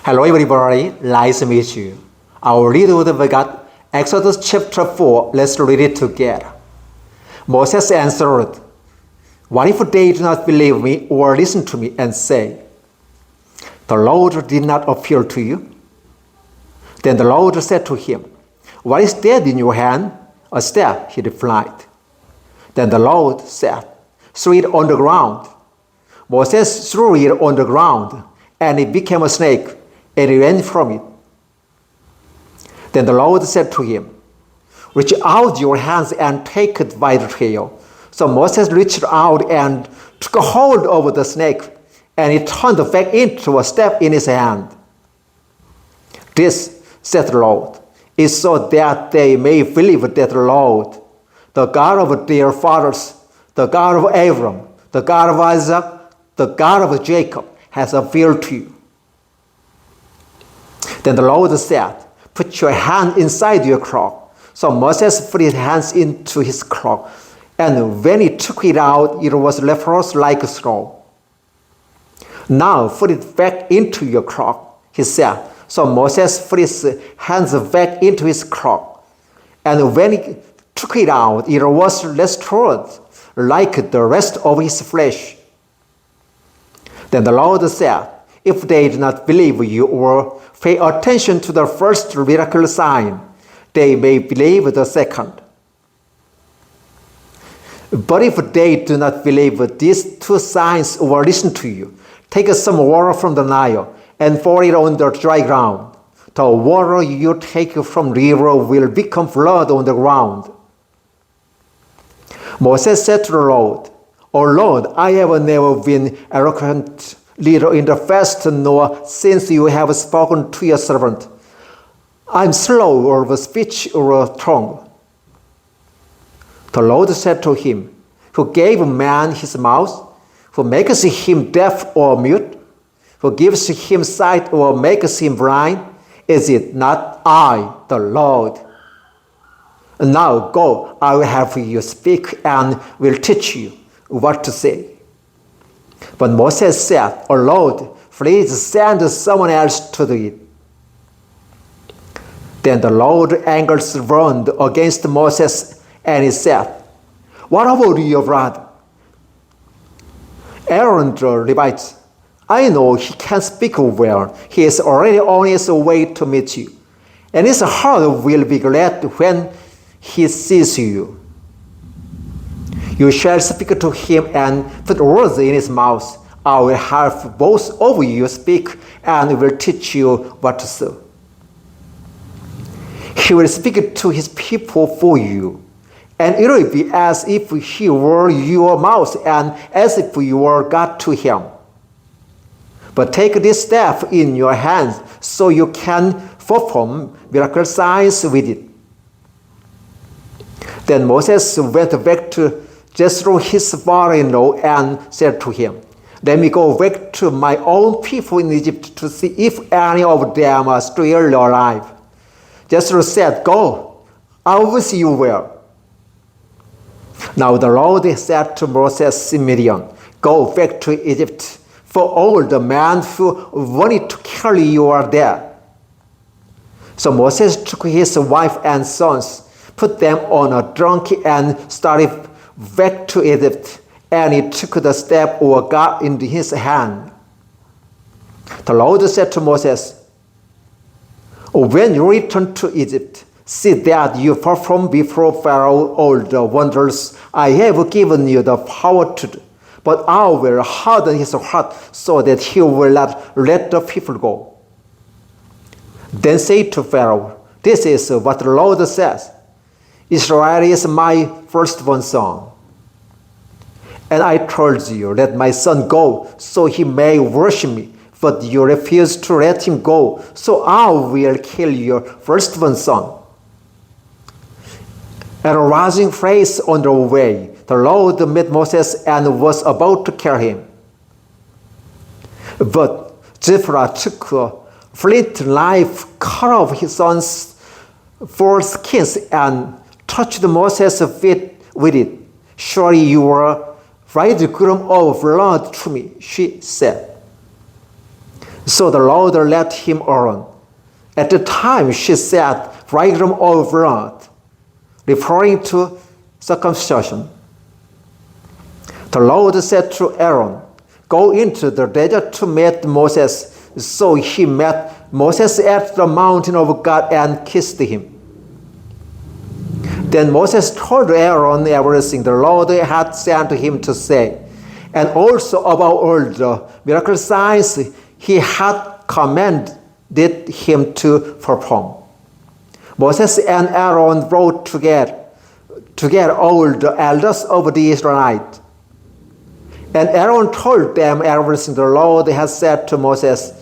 Hello everybody, nice to meet you. Our read word of God, Exodus chapter 4, let's read it together. Moses answered, "What if they do not believe me or listen to me and say, 'The Lord did not appear to you?' Then the Lord said to him, 'What is that in your hand?' 'A staff,' he replied. Then the Lord said, 'Throw it on the ground.' Moses threw it on the ground, and it became a snake, and he ran from it. Then the Lord said to him, 'Reach out your hands and take it by the tail.' So Moses reached out and took a hold of the snake, and it turned back into a staff in his hand. 'This,' said the Lord, 'is so that they may believe that the Lord, the God of their fathers, the God of Abraham, the God of Isaac, the God of Jacob, has appeared to you.' Then the Lord said, 'Put your hand inside your cloak.' So Moses put his hands into his cloak, and when he took it out, it was leprous like snow. 'Now put it back into your cloak,' he said. So Moses put his hands back into his cloak, and when he took it out, it was restored like the rest of his flesh. Then the Lord said, 'If they do not believe you or pay attention to the first miracle sign, they may believe the second. But if they do not believe these two signs or listen to you, take some water from the Nile and pour it on the dry ground. The water you take from the river will become blood on the ground.' Moses said to the Lord, 'O Lord, I have never been eloquent leader in the fast, nor since you have spoken to your servant. I'm slow of speech or tongue.' The Lord said to him, 'Who gave man his mouth? Who makes him deaf or mute? Who gives him sight or makes him blind? Is it not I, the Lord? Now go, I will have you speak and will teach you what to say.' But Moses said, 'O Lord, please send someone else to do it.' Then the Lord's anger burned against Moses, and he said, 'What about your brother Aaron the Levite? I know he can speak well. He is already on his way to meet you, and his heart will be glad when he sees you. You shall speak to him and put words in his mouth. I will have both of you speak and will teach you what to say. He will speak to his people for you, and it will be as if he were your mouth and as if you were God to him. But take this staff in your hands so you can perform miracle signs with it.' Then Moses went back to Jethro, his father-in-law, and said to him, 'Let me go back to my own people in Egypt to see if any of them are still alive.' Jethro said, 'Go, I will see you well.' Now the Lord said to Moses in Midian, 'Go back to Egypt, for all the men who wanted to kill you are dead.' So Moses took his wife and sons, put them on a donkey, and started back to Egypt, and he took the staff or God in his hand. The Lord said to Moses, 'When you return to Egypt, see that you perform before Pharaoh all the wonders I have given you the power to do. But I will harden his heart so that he will not let the people go. Then say to Pharaoh, "This is what the Lord says. Israel is my firstborn son. And I told you, let my son go so he may worship me. But you refuse to let him go, so I will kill your firstborn son." At a rising place on the way, the Lord met Moses and was about to kill him. But Jephthah took a flint knife, cut off his son's foreskins, and touched Moses' feet with it. "Surely you are bridegroom of blood to me," she said. So the Lord let him alone. At the time she said, bridegroom of blood, referring to circumcision. The Lord said to Aaron, go into the desert to meet Moses. So he met Moses at the mountain of God and kissed him. Then Moses told Aaron everything the Lord had sent him to say, and also about all the miracle signs he had commanded him to perform. Moses and Aaron brought together all the elders of the Israelites. And Aaron told them everything the Lord had said to Moses.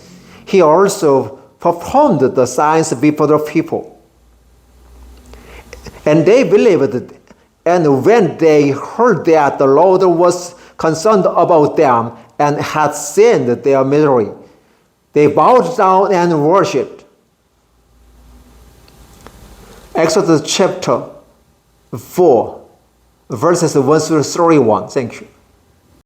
He also performed the signs before the people. And they believed, and when they heard that the Lord was concerned about them and had seen their misery, they bowed down and worshipped. Exodus chapter 4, verses 1 through 31. Thank you.